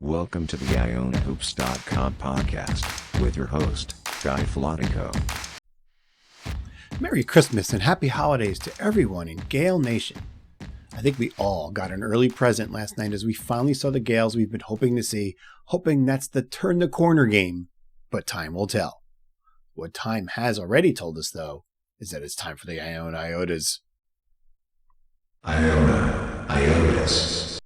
Welcome to the IonaHoops.com podcast with your host, Guy Flatico. Merry Christmas and Happy Holidays to everyone in Gale Nation. I think we all got an early present last night as we finally saw the Gales we've been hoping to see, hoping that's the turn the corner game, but time will tell. What time has already told us, though, is that it's time for the Iona Iotas. Iona Iotas.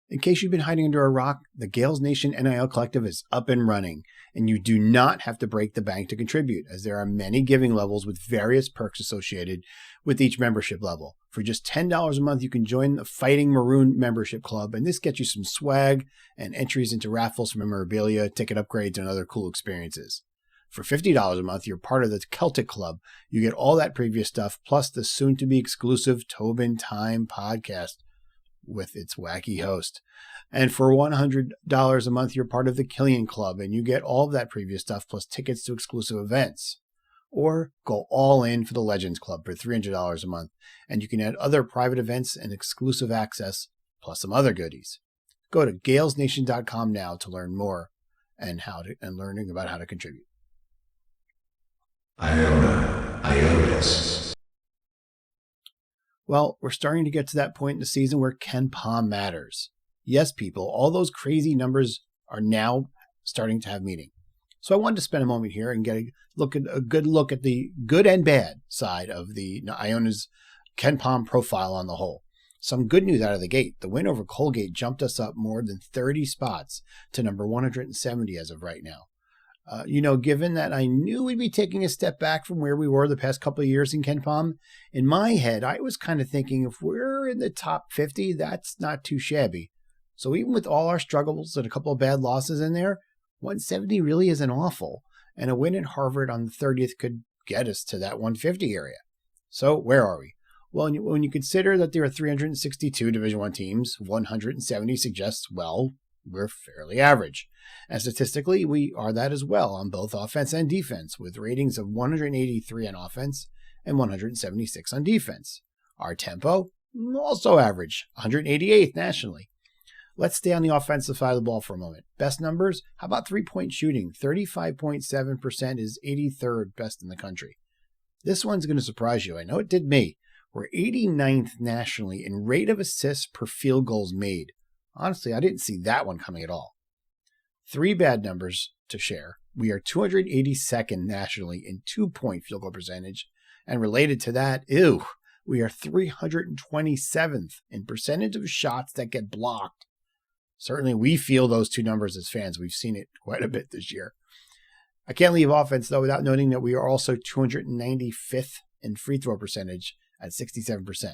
In case you've been hiding under a rock, the Gales Nation NIL Collective is up and running, and you do not have to break the bank to contribute, as there are many giving levels with various perks associated with each membership level. For just $10 a month, you can join the Fighting Maroon membership club, and this gets you some swag and entries into raffles for memorabilia, ticket upgrades, and other cool experiences. For $50 a month, you're part of the Celtic Club. You get all that previous stuff, plus the soon-to-be exclusive Tobin Time podcast with its wacky host. And for $100 a month, you're part of the Killian Club, and you get all of that previous stuff, plus tickets to exclusive events. Or go all in for the Legends Club for $300 a month, and you can add other private events and exclusive access, plus some other goodies. Go to galesnation.com now to learn more and learning about how to contribute. Iona Iotas. Well, we're starting to get to that point in the season where Ken Pom matters. Yes, people, all those crazy numbers are now starting to have meaning. So I wanted to spend a moment here and get a good look at the good and bad side of the Iona's Ken Pom profile on the whole. Some good news out of the gate. The win over Colgate jumped us up more than 30 spots to number 170 as of right now. Given that I knew we'd be taking a step back from where we were the past couple of years in Ken Pom, in my head, I was kind of thinking if we're in the top 50, that's not too shabby. So even with all our struggles and a couple of bad losses in there, 170 really isn't awful. And a win at Harvard on the 30th could get us to that 150 area. So where are we? Well, when you consider that there are 362 Division I teams, 170 suggests, well, we're fairly average. And statistically, we are that as well on both offense and defense, with ratings of 183 on offense and 176 on defense. Our tempo, also average, 188th nationally. Let's stay on the offensive side of the ball for a moment. Best numbers, how about three-point shooting? 35.7% is 83rd best in the country. This one's going to surprise you. I know it did me. We're 89th nationally in rate of assists per field goals made. Honestly, I didn't see that one coming at all. Three bad numbers to share. We are 282nd nationally in two-point field goal percentage. And related to that, we are 327th in percentage of shots that get blocked. Certainly, we feel those two numbers as fans. We've seen it quite a bit this year. I can't leave offense, though, without noting that we are also 295th in free throw percentage at 67%.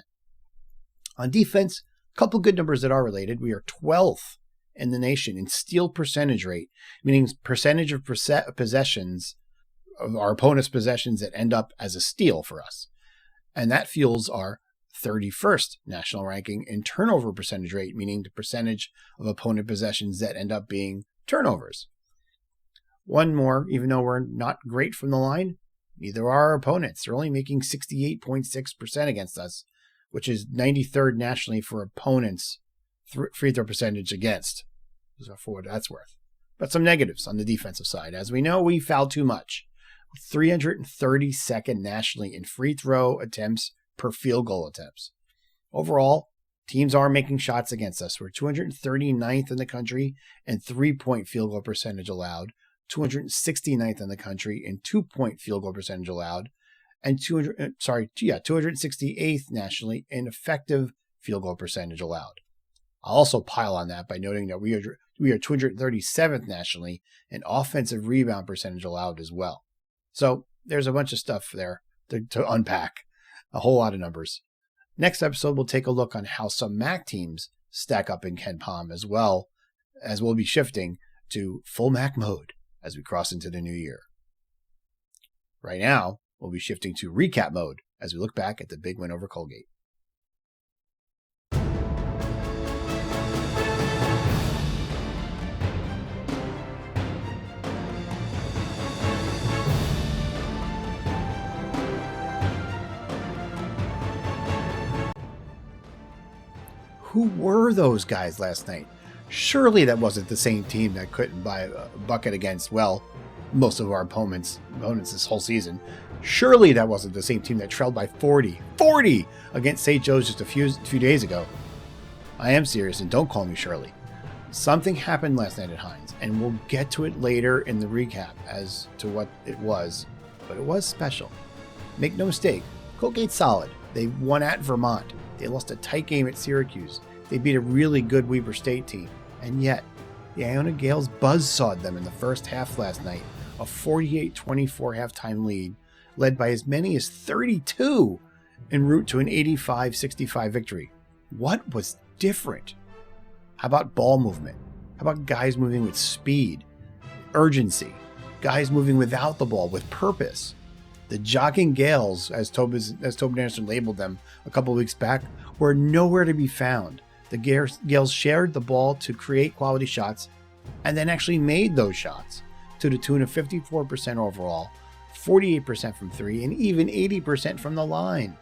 On defense, a couple good numbers that are related. We are 12th in the nation in steal percentage rate, meaning percentage of possessions of our opponent's possessions that end up as a steal for us. And that fuels our 31st national ranking in turnover percentage rate, meaning the percentage of opponent possessions that end up being turnovers. One more, even though we're not great from the line, neither are our opponents. They're only making 68.6% against us, which is 93rd nationally for opponents' free throw percentage against, for what that's worth. But some negatives on the defensive side. As we know, we foul too much. 332nd nationally in free throw attempts per field goal attempts. Overall, teams are making shots against us. We're 239th in the country in three-point field goal percentage allowed, 269th in the country in two-point field goal percentage allowed, and 268th nationally in effective field goal percentage allowed. I'll also pile on that by noting that we are 237th nationally in offensive rebound percentage allowed as well. So there's a bunch of stuff there to unpack. A whole lot of numbers. Next episode, we'll take a look on how some MAC teams stack up in Ken Pom, as well as we'll be shifting to full MAC mode as we cross into the new year. Right now, we'll be shifting to recap mode as we look back at the big win over Colgate. Who were those guys last night? Surely that wasn't the same team that couldn't buy a bucket against, well, most of our opponents this whole season. Surely that wasn't the same team that trailed by 40 against St. Joe's just a few days ago. I am serious, and don't call me Shirley. Something happened last night at Hines, and we'll get to it later in the recap as to what it was, but it was special. Make no mistake, Colgate's solid. They won at Vermont. They lost a tight game at Syracuse. They beat a really good Weber State team. And yet, the Iona Gales buzzsawed them in the first half last night, a 48-24 halftime lead, led by as many as 32 en route to an 85-65 victory. What was different? How about ball movement? How about guys moving with speed, urgency? Guys moving without the ball, with purpose. The jogging Gales, as Tobin Anderson labeled them a couple of weeks back, were nowhere to be found. The Gales shared the ball to create quality shots and then actually made those shots to the tune of 54% overall, 48% from three, and even 80% from the line.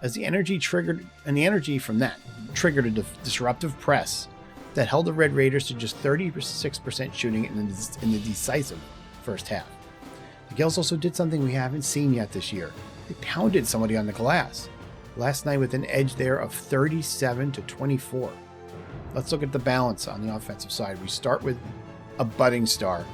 As the energy from that triggered a disruptive press that held the Red Raiders to just 36% shooting in the decisive first half. The Gales also did something we haven't seen yet this year. They pounded somebody on the glass. Last night with an edge there of 37-24. Let's look at the balance on the offensive side. We start with a budding star.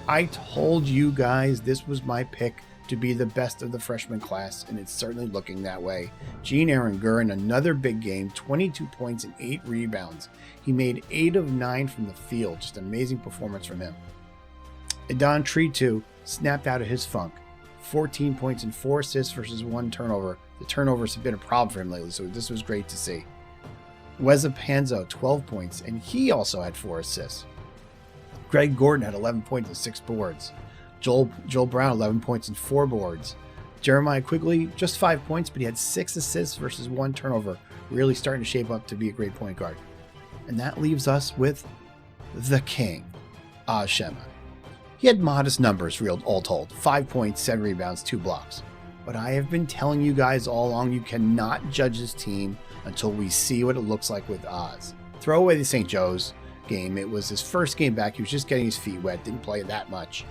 I told you guys this was my pick to be the best of the freshman class, and it's certainly looking that way. Aaron Gurin, another big game, 22 points and 8 rebounds. He made 8 of 9 from the field. Just an amazing performance from him. Adon Tritu snapped out of his funk. 14 points and 4 assists versus 1 turnover. The turnovers have been a problem for him lately, so this was great to see. Weza Panzo, 12 points, and he also had 4 assists. Greg Gordon had 11 points and 6 boards. Joel Brown, 11 points and 4 boards. Jeremiah Quigley, just 5 points, but he had 6 assists versus 1 turnover. Really starting to shape up to be a great point guard. And that leaves us with the king, Oz Shema. He had modest numbers, all told. 5 points, 7 rebounds, 2 blocks. But I have been telling you guys all along, you cannot judge this team until we see what it looks like with Oz. Throw away the St. Joe's game. It was his first game back. He was just getting his feet wet, didn't play that much.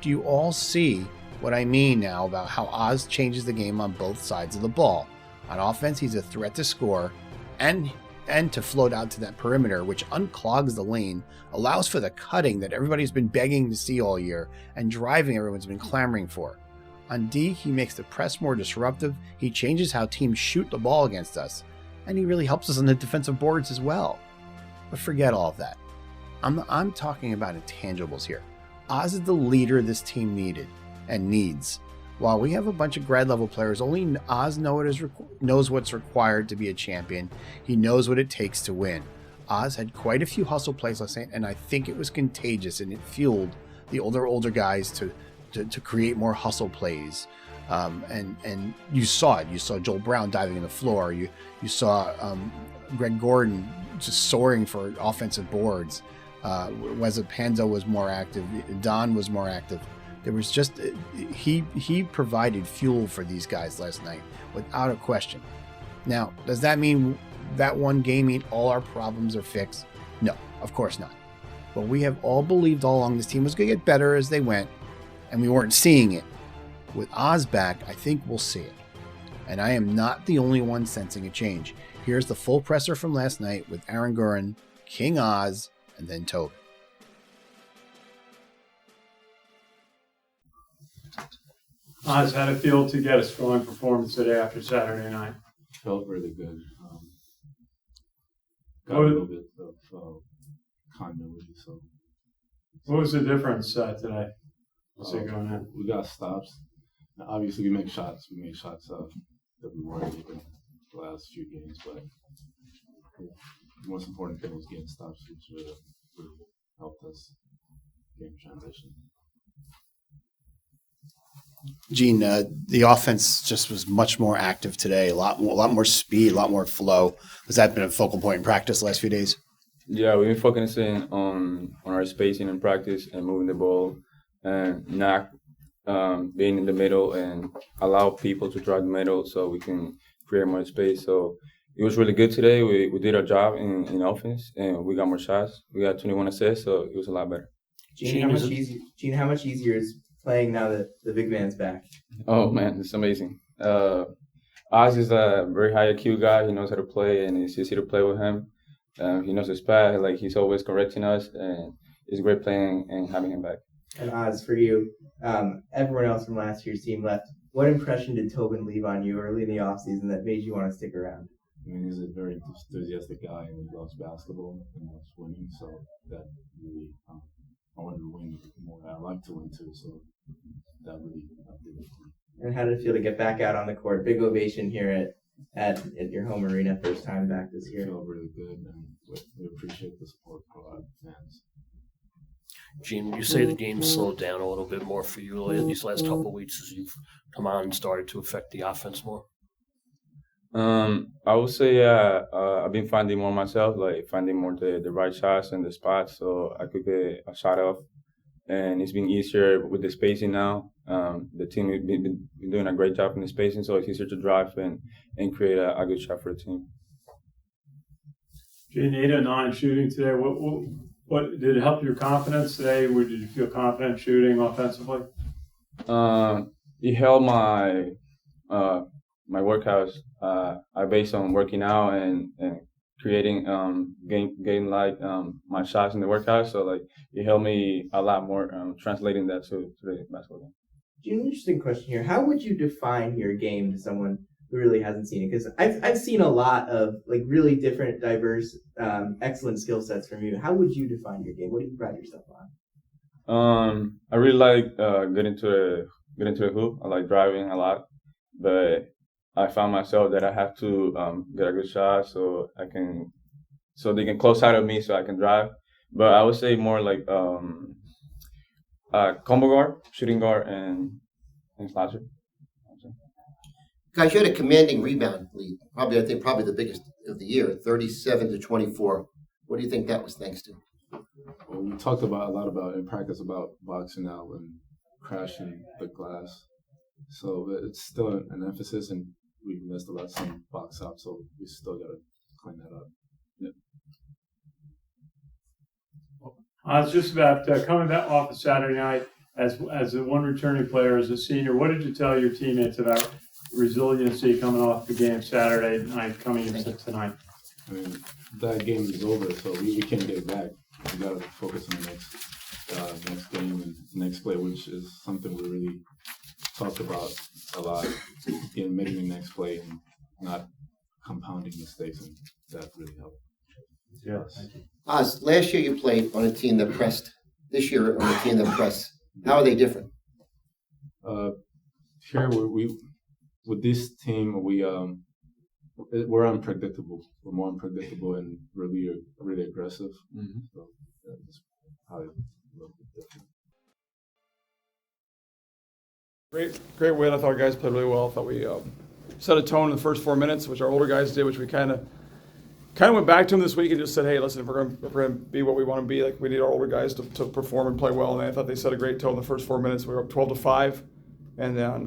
Do you all see what I mean now about how Oz changes the game on both sides of the ball? On offense, he's a threat to score and to float out to that perimeter, which unclogs the lane, allows for the cutting that everybody's been begging to see all year, and driving everyone's been clamoring for. On D, he makes the press more disruptive, he changes how teams shoot the ball against us, and he really helps us on the defensive boards as well. But forget all of that. I'm talking about intangibles here. Oz is the leader this team needed and needs. While we have a bunch of grad level players, only Oz knows what's required to be a champion. He knows what it takes to win. Oz had quite a few hustle plays last night, and I think it was contagious, and it fueled the older guys to create more hustle plays. And you saw it. You saw Joel Brown diving in the floor. You saw Greg Gordon just soaring for offensive boards. Weza Panzo was more active. Don was more active. There was just he provided fuel for these guys last night without a question. Now, does that mean that one game mean all our problems are fixed? No, of course not. But we have all believed all along this team was going to get better as they went, and we weren't seeing it. With Oz back, I think we'll see it. And I am not the only one sensing a change. Here's the full presser from last night with Aaron Gurin, King Oz, and then Tobin. Oz, how'd it feel to get a strong performance today after Saturday night? Felt really good. Got a little bit of continuity. So, what was the difference today? Going in? We got stops. Now, obviously, we make shots. We made shots that we weren't making the last few games, but the most important thing was getting stops, which really helped us game transition. Gene, the offense just was much more active today. A lot more speed, a lot more flow. Has that been a focal point in practice the last few days? Yeah, we've been focusing on our spacing in practice and moving the ball and not being in the middle and allow people to drive the middle so we can create more space. So it was really good today. We did our job in offense, and we got more shots. We got 21 assists, so it was a lot better. Gene, how much easier is playing now that the big man's back? Oh man, it's amazing. Oz is a very high IQ guy. He knows how to play, and it's easy to play with him. He knows his path. Like, he's always correcting us, and it's great playing and having him back. And Oz, for you, everyone else from last year's team left. What impression did Tobin leave on you early in the offseason that made you want to stick around? I mean, he's a very enthusiastic guy and he loves basketball and loves winning. So that really, I wanted to win more. I like to win too. So that really did it for me. And how did it feel to get back out on the court? Big ovation here at your home arena, first time back this year. It felt really good, and we appreciate the support from our fans. Gene, you say the game slowed down a little bit more for you these last couple of weeks as you've come on and started to affect the offense more? I would say I've been finding more myself, like finding more the right shots and the spots, so I could get a shot off. And it's been easier with the spacing now. The team has been doing a great job in the spacing, so it's easier to drive and create a good shot for the team. Gene, 8 of 9 shooting today. What did it help your confidence today? Did you feel confident shooting offensively? It helped my workouts. I based on working out and creating getting like my shots in the workout. So like it helped me a lot more translating that to the basketball game. Gene, interesting question here. How would you define your game to someone who really hasn't seen it? Because I've seen a lot of like really different, diverse, excellent skill sets from you. How would you define your game? What do you pride yourself on? I really like getting to the hoop. I like driving a lot, but I found myself that I have to get a good shot so they can close out of me so I can drive. But I would say more like combo guard, shooting guard, and slasher. Guys, you had a commanding rebound lead. Probably the biggest of the year, 37-24. What do you think that was thanks to? Well, we talked a lot about in practice about boxing out and crashing the glass. So it's still an emphasis, and we missed a lot of some box out, so we still got to clean that up. Yeah. I was just about coming back off of Saturday night as the one returning player, as a senior. What did you tell your teammates about resiliency coming off the game Saturday night, coming into tonight? I mean, that game is over, so we can't get it back. We got to focus on the next game and next play, which is something we really talked about a lot. Making the next play and not compounding mistakes, and that really helped. Yes. Oz, last year you played on a team that pressed. This year on a team that pressed. How are they different? Here we with this team we're unpredictable. We're more unpredictable and really aggressive. Mm-hmm. So that's how it looks different. Great win. I thought our guys played really well. I thought we set a tone in the first 4 minutes, which our older guys did, which we kind of went back to them this week and just said, hey, listen, if we're going to be what we want to be, like we need our older guys to perform and play well. And I thought they set a great tone in the first 4 minutes. We were up 12-5, and then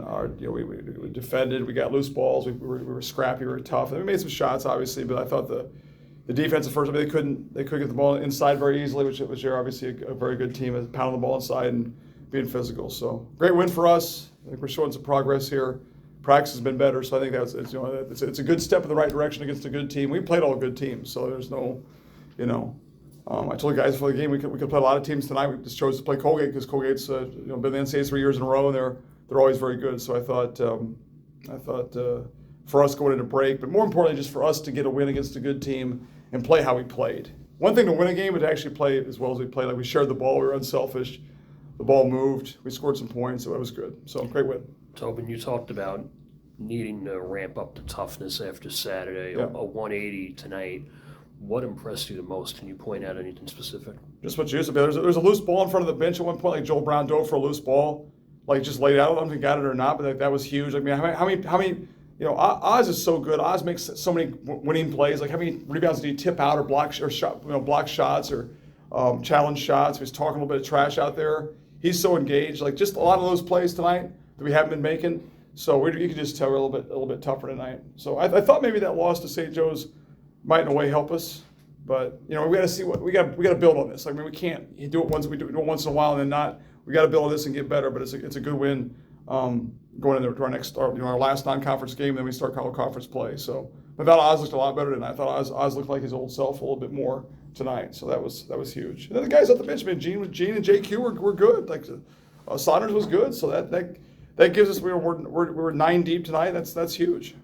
we defended. We got loose balls. We were scrappy. We were tough. And we made some shots, obviously, but I thought the defense at first, they couldn't get the ball inside very easily, which you're obviously a very good team at pounding the ball inside and being physical. So great win for us. I think we're showing some progress here. Practice has been better, so I think it's a good step in the right direction against a good team. We played all good teams, so there's no, I told the guys before the game we could play a lot of teams tonight. We just chose to play Colgate because Colgate's been in the NCAA 3 years in a row, and they're always very good. So I thought for us going into break, but more importantly, just for us to get a win against a good team and play how we played. One thing to win a game is to actually play as well as we played. Like we shared the ball, we were unselfish. The ball moved. We scored some points, so it was good. So great win. Tobin, you talked about needing to ramp up the toughness after Saturday, Yeah. a 180 tonight. What impressed you the most? Can you point out anything specific? Just what you used to be. There's a loose ball in front of the bench at one point. Like Joel Brown dove for a loose ball, like just laid out. I don't know if he got it or not, but that was huge. I mean, how many? Oz is so good. Oz makes so many winning plays. Like how many rebounds do you tip out or block shots or challenge shots? He's talking a little bit of trash out there. He's so engaged. Like just a lot of those plays tonight that we haven't been making. So you could just tell we're a little bit tougher tonight. So I thought maybe that loss to St. Joe's might in a way help us. But we got to see what we got to build on this. I mean, we can't do it once. We do it once in a while and then not. We got to build on this and get better. But it's a good win going into our last non-conference game. Then we start college conference play. So I thought Oz looked a lot better tonight. I thought Oz looked like his old self a little bit more tonight. So that was huge. And then the guys at the bench, man, Gene and JQ were good. Like Saunders was good. So that gives us we're 9 deep tonight. That's huge.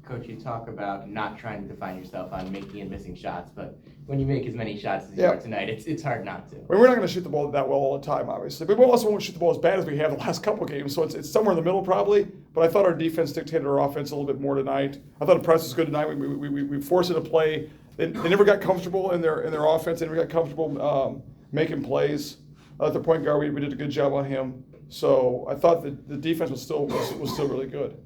Coach, you talk about not trying to define yourself on making and missing shots, but when you make as many shots as you are tonight, it's hard not to. I mean, we're not going to shoot the ball that well all the time, obviously, but we also won't shoot the ball as bad as we have the last couple of games. So it's somewhere in the middle probably. But I thought our defense dictated our offense a little bit more tonight. I thought the press was good tonight. We forced it to play. They never got comfortable in their offense. They never got comfortable making plays. I thought the point guard we did a good job on him. So I thought that the defense was still really good.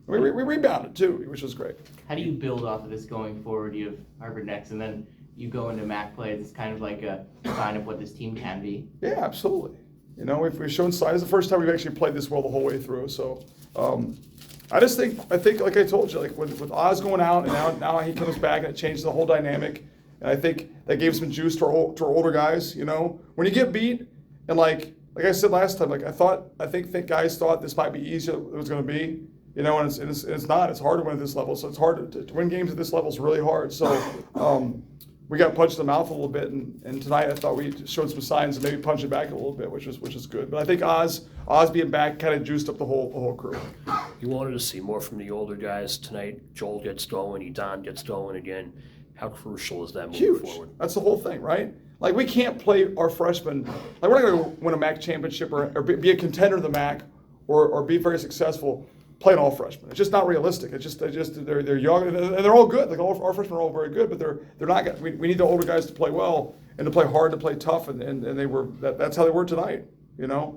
We rebounded too, which was great. How do you build off of this going forward? You have Harvard next, and then you go into MAC play. It's kind of like a sign of what this team can be. Yeah, absolutely. We've shown signs. The first time we've actually played this well the whole way through. So I think like I told you, like with Oz going out and now he comes back and it changes the whole dynamic. And I think that gave some juice to our older guys. When you get beat and like I said last time, like I think guys thought this might be easier than it was going to be. And it's not. It's hard to win at this level. So it's hard to win games at this level is really hard. So we got punched in the mouth a little bit, and tonight I thought we showed some signs of maybe punching back a little bit, which is good. But I think Oz being back kind of juiced up the whole crew. You wanted to see more from the older guys tonight. Joel gets going, Don gets going again. How crucial is that moving forward? That's the whole thing, right? Like we can't play our freshmen. Like we're not going to win a MAC championship or be a contender in the MAC or be very successful playing all freshmen. It's just not realistic. They're young and they're all good. Like all our freshmen are all very good, but they're not. We need the older guys to play well and to play hard, to play tough, and they were. That's how they were tonight. And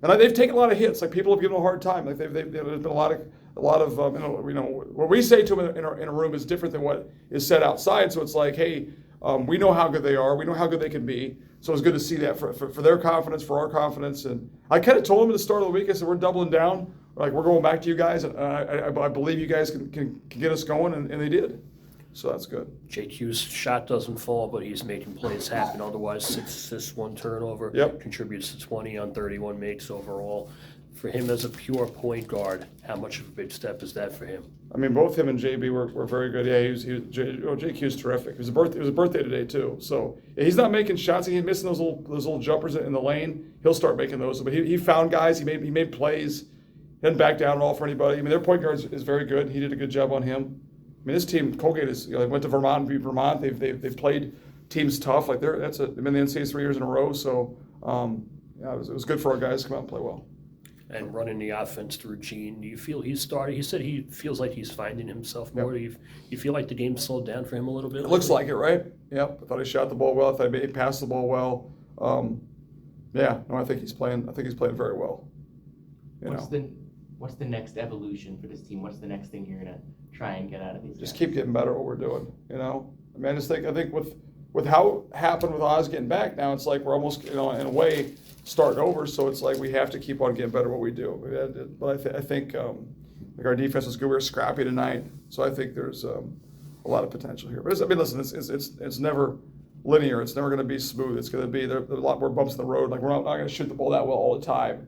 they've taken a lot of hits. Like people have given them a hard time. Like there's been a lot of what we say to them in a room is different than what is said outside. So it's like, hey, we know how good they are. We know how good they can be. So it's good to see that for their confidence, for our confidence. And I kind of told them at the start of the week, I said, we're doubling down. Like we're going back to you guys, and I believe you guys can get us going, and they did. So that's good. JQ's shot doesn't fall, but he's making plays happen. Otherwise, 6 assists, 1 turnover. Yep. Contributes to 20 on 31 makes overall. For him as a pure point guard, how much of a big step is that for him? I mean, both him and JB were very good. Yeah, JQ's terrific. It was a birthday today too. So yeah, he's not making shots. He's missing those little jumpers in the lane. He'll start making those. But he found guys. He made plays. He didn't back down at all for anybody. I mean, their point guard is very good. He did a good job on him. I mean, this team, Colgate they went to Vermont and beat Vermont. They've played teams tough. Like they've been in the NCAA 3 years in a row. So it was good for our guys to come out and play well. And running the offense through Gene, do you feel he said he feels like he's finding himself more. Yep. Do you feel like the game slowed down for him a little bit? It looks like it, right? Yep. I thought he shot the ball well. I thought he passed the ball well. I think he's playing very well. What's the next evolution for this team? What's the next thing you're gonna try and get out of these guys? Just keep getting better at what we're doing. I mean, I think with how it happened with Oz getting back now, it's like we're almost in a way starting over. So it's like we have to keep on getting better at what we do. But I think like our defense was good. We were scrappy tonight, so I think there's a lot of potential here. But listen, it's never linear. It's never going to be smooth. It's going to be there are a lot more bumps in the road. Like we're not going to shoot the ball that well all the time.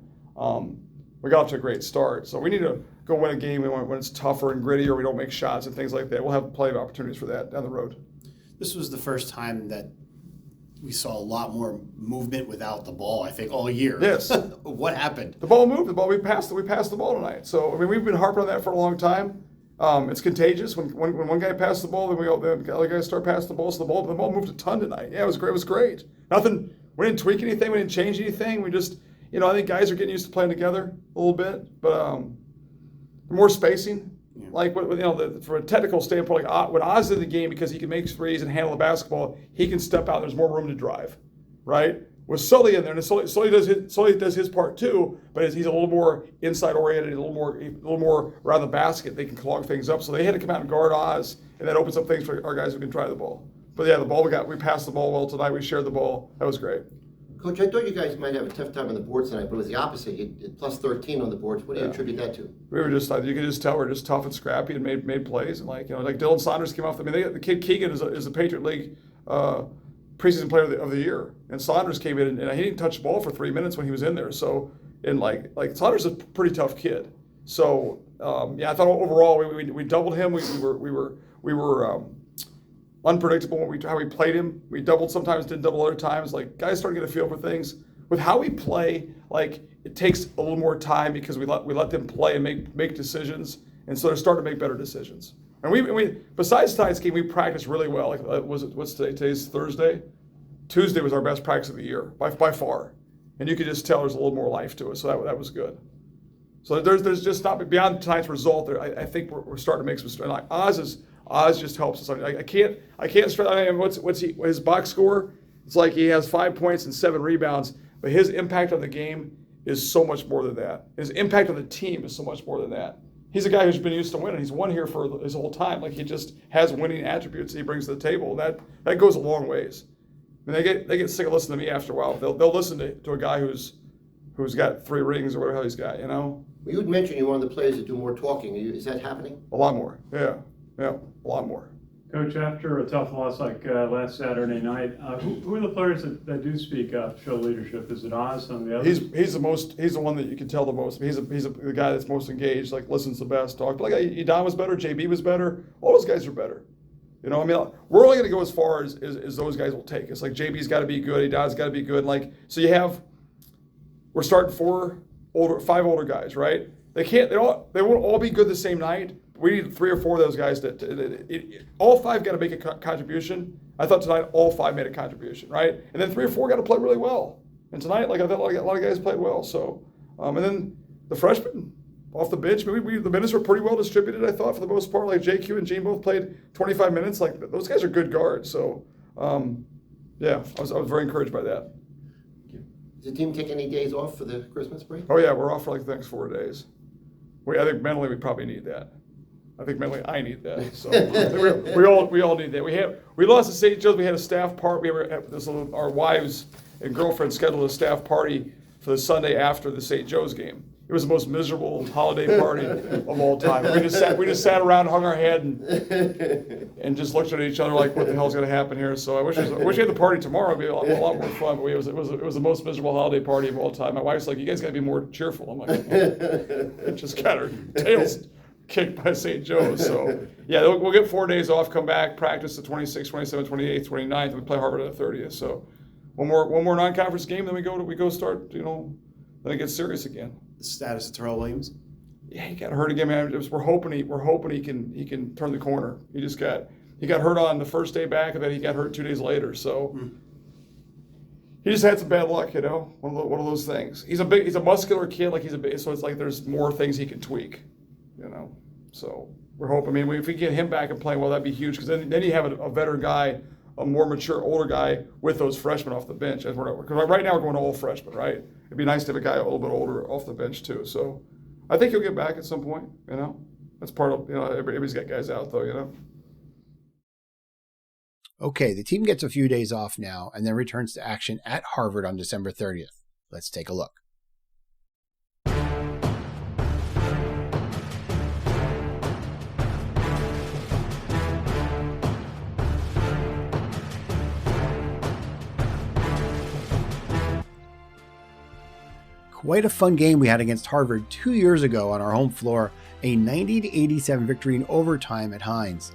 We got off to a great start, so we need to go win a game when it's tougher and grittier. We don't make shots and things like that. We'll have plenty of opportunities for that down the road. This was the first time that we saw a lot more movement without the ball, I think, all year. Yes. What happened? The ball moved. We passed the ball tonight. So I mean, we've been harping on that for a long time. It's contagious. When one guy passes the ball, then the other guys start passing the ball. So the ball moved a ton tonight. Yeah, it was great. It was great. Nothing. We didn't tweak anything. We didn't change anything. We just, I think guys are getting used to playing together a little bit, but more spacing. Yeah. Like from a technical standpoint, like when Oz is in the game, because he can make threes and handle the basketball, he can step out. There's more room to drive, right? With Sully in there, and Sully does his part too, but he's a little more inside oriented, a little more around the basket. They can clog things up, so they had to come out and guard Oz, and that opens up things for our guys who can drive the ball. But yeah, we passed the ball well tonight. We shared the ball. That was great. Coach, I thought you guys might have a tough time on the boards tonight, but it was the opposite. You plus 13 on the boards. What do you attribute that to? We were just, you could just tell we're just tough and scrappy and made plays. And like Dylan Saunders came off. The kid Keegan is a Patriot League preseason player of the year. And Saunders came in and he didn't touch the ball for 3 minutes when he was in there. So, and like Saunders is a pretty tough kid. So, I thought overall we doubled him. We were unpredictable how we played him. We doubled sometimes, didn't double other times. Like guys started to get a feel for things. With how we play, like it takes a little more time because we let them play and make decisions, and so they're starting to make better decisions. And we besides tonight's game, we practiced really well. Like what's today? Today's Thursday. Tuesday was our best practice of the year by far, and you could just tell there's a little more life to it. So that was good. So there's just not beyond tonight's result. I think we're starting to make some. Like Oz just helps us. I can't stress. I mean, what's his box score? It's like he has 5 points and 7 rebounds, but his impact on the game is so much more than that. His impact on the team is so much more than that. He's a guy who's been used to winning. He's won here for his whole time. Like he just has winning attributes he brings to the table. That goes a long ways. I mean, they get sick of listening to me after a while. They'll listen to a guy who's got 3 rings or whatever he's got. Well, you would mention you're one of the players that do more talking. Is that happening? A lot more. Yeah, a lot more. Coach, after a tough loss like last Saturday night, who are the players that do speak up, show leadership? Is it Oz? Some of the others? He's the one that you can tell the most. He's the guy that's most engaged, like listens the best, talk. Like Edon was better, JB was better. All those guys are better. We're only going to go as far as those guys will take us. Like JB's got to be good, Edon's got to be good. Like so, we're starting 5 older guys, right? They won't all be good the same night. We need 3 or 4 of those guys all 5 got to make a contribution. I thought tonight all 5 made a contribution, right? And then 3 or 4 got to play really well. And tonight, I thought a lot of guys played well. So, and then the freshmen off the bench, the minutes were pretty well distributed. I thought for the most part, like JQ and Gene both played 25 minutes. Like those guys are good guards. So, I was very encouraged by that. Does the team take any days off for the Christmas break? Oh yeah, we're off for the next 4 days. I think mentally we probably need that. I think mentally I need that. So we all need that. We lost to St. Joe's. We had a staff party. Our wives and girlfriends scheduled a staff party for the Sunday after the St. Joe's game. It was the most miserable holiday party of all time. We just sat around, hung our head, and just looked at each other like, what the hell's going to happen here? So I wish we had the party tomorrow. It'd be a lot more fun. But it was the most miserable holiday party of all time. My wife's like, you guys got to be more cheerful. I'm like, it just got her tails kicked by St. Joe's. So yeah, we'll get 4 days off, come back, practice the 26th, 27th, 28th, 29th, and we play Harvard on the 30th. So one more non-conference game, then we go start. Then it gets serious again. The status of Terrell Williams? Yeah, he got hurt again, man. We're hoping he can turn the corner. He got hurt on the first day back, and then he got hurt 2 days later. So he just had some bad luck, one of those things. He's a muscular kid, so it's like there's more things he can tweak, So we're hoping. I mean, if we get him back and playing well, that'd be huge because then you have a veteran guy, a more mature, older guy with those freshmen off the bench. Because right now we're going to all freshmen, right? It'd be nice to have a guy a little bit older off the bench too. So I think he'll get back at some point. That's part of everybody's got guys out though. Okay, the team gets a few days off now and then returns to action at Harvard on December 30th. Let's take a look. Quite a fun game we had against Harvard 2 years ago on our home floor, a 90-87 victory in overtime at Hines.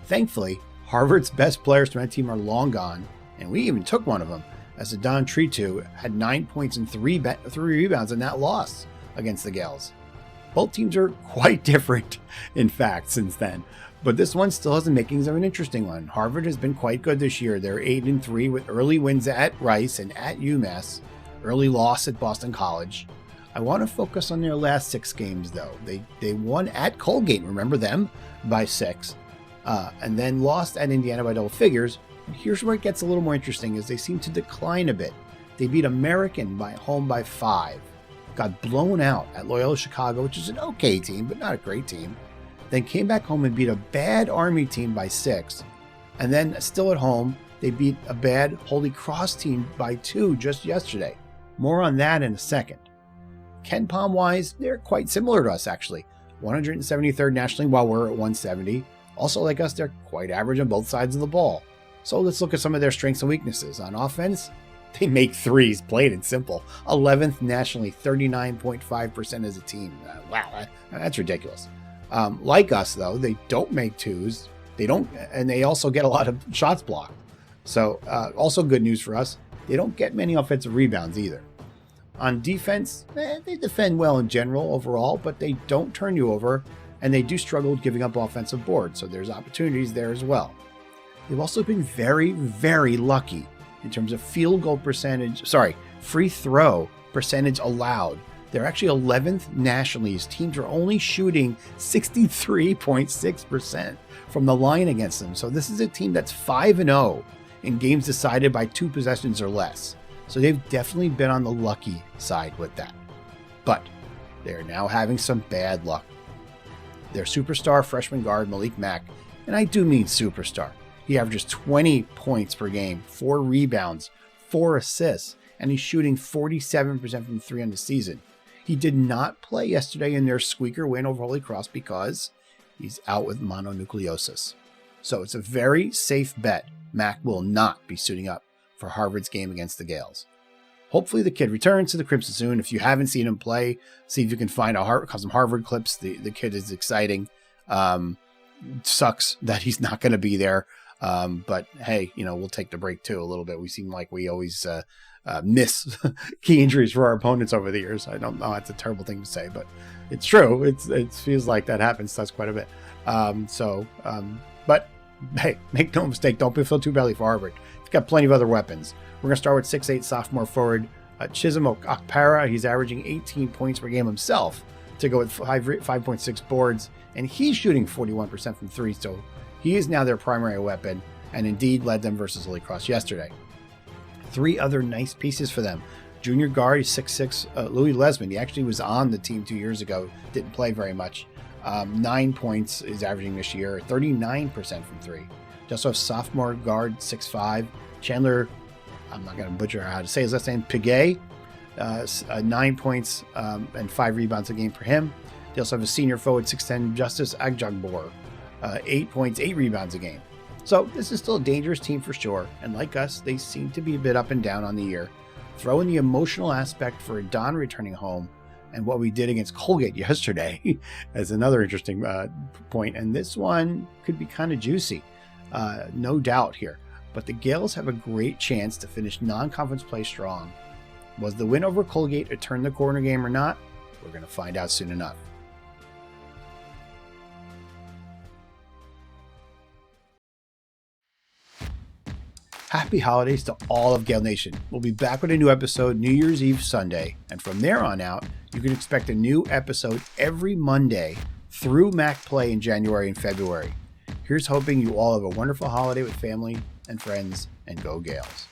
Thankfully, Harvard's best players from that team are long gone, and we even took one of them, as Adon Tritu had 9 points and 3 rebounds in that loss against the Gales. Both teams are quite different, in fact, since then, but this one still has the makings of an interesting one. Harvard has been quite good this year. They're 8-3 with early wins at Rice and at UMass. Early loss at Boston College. I want to focus on their last 6 games, though. They won at Colgate, remember them, by 6, and then lost at Indiana by double figures. Here's where it gets a little more interesting, is they seem to decline a bit. They beat American home by 5, got blown out at Loyola Chicago, which is an okay team, but not a great team, then came back home and beat a bad Army team by 6, and then still at home, They beat a bad Holy Cross team by 2 just yesterday. More on that in a second. Ken Palm-wise, they're quite similar to us, actually. 173rd nationally while we're at 170. Also, like us, they're quite average on both sides of the ball. So let's look at some of their strengths and weaknesses. On offense, they make threes, plain and simple. 11th nationally, 39.5% as a team. Wow, that's ridiculous. Like us, though, they don't make twos. And they also get a lot of shots blocked. So also good news for us, they don't get many offensive rebounds either. On defense, they defend well in general overall, but they don't turn you over, and they do struggle with giving up offensive boards, so there's opportunities there as well. They've also been very, very lucky in terms of free throw percentage allowed. They're actually 11th nationally. His teams are only shooting 63.6% from the line against them. So this is a team that's 5-0 in games decided by 2 possessions or less. So they've definitely been on the lucky side with that. But they're now having some bad luck. Their superstar freshman guard, Malik Mack, and I do mean superstar. He averages 20 points per game, 4 rebounds, 4 assists, and he's shooting 47% from 3 on the season. He did not play yesterday in their squeaker win over Holy Cross because he's out with mononucleosis. So it's a very safe bet Mack will not be suiting up for Harvard's game against the Gales. Hopefully the kid returns to the Crimson soon. If you haven't seen him play, see if you can find some Harvard clips. The kid is exciting. Sucks that he's not going to be there. But hey, we'll take the break too a little bit. We seem like we always miss key injuries for our opponents over the years. I don't know. That's a terrible thing to say, but it's true. It feels like that happens to us quite a bit. But hey, make no mistake. Don't feel too badly for Harvard. He's got plenty of other weapons. We're going to start with 6'8" sophomore forward Chisholm Okpara. He's averaging 18 points per game himself to go with 5.6 boards, and he's shooting 41% from 3. So he is now their primary weapon, and indeed led them versus Holy Cross yesterday. 3 other nice pieces for them. Junior guard, he's 6'6", Louis Lesman. He actually was on the team 2 years ago, didn't play very much. 9 points is averaging this year, 39% from 3. Just have sophomore guard, 6'5", Chandler, I'm not going to butcher how to say his last name, Piguet, 9 points and 5 rebounds a game for him. They also have a senior forward, 6'10", Justice Agjagbor, 8 points, 8 rebounds a game. So this is still a dangerous team for sure, and like us, they seem to be a bit up and down on the year. Throw in the emotional aspect for Don returning home and what we did against Colgate yesterday as another interesting point, and this one could be kind of juicy, no doubt here. But the Gales have a great chance to finish non-conference play strong. Was the win over Colgate a turn the corner game or not? We're going to find out soon enough. Happy holidays to all of Gale Nation. We'll be back with a new episode New Year's Eve Sunday, and from there on out, you can expect a new episode every Monday through MAC Play in January and February. Here's hoping you all have a wonderful holiday with family and friends, and go Gales.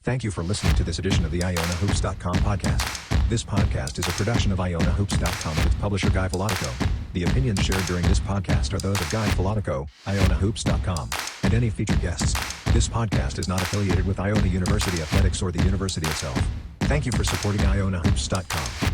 Thank you for listening to this edition of the IonaHoops.com podcast. This podcast is a production of IonaHoops.com and its publisher Guy Filatico. The opinions shared during this podcast are those of Guy Filatico, IonaHoops.com, and any featured guests. This podcast is not affiliated with Iona University Athletics or the university itself. Thank you for supporting IonaHoops.com.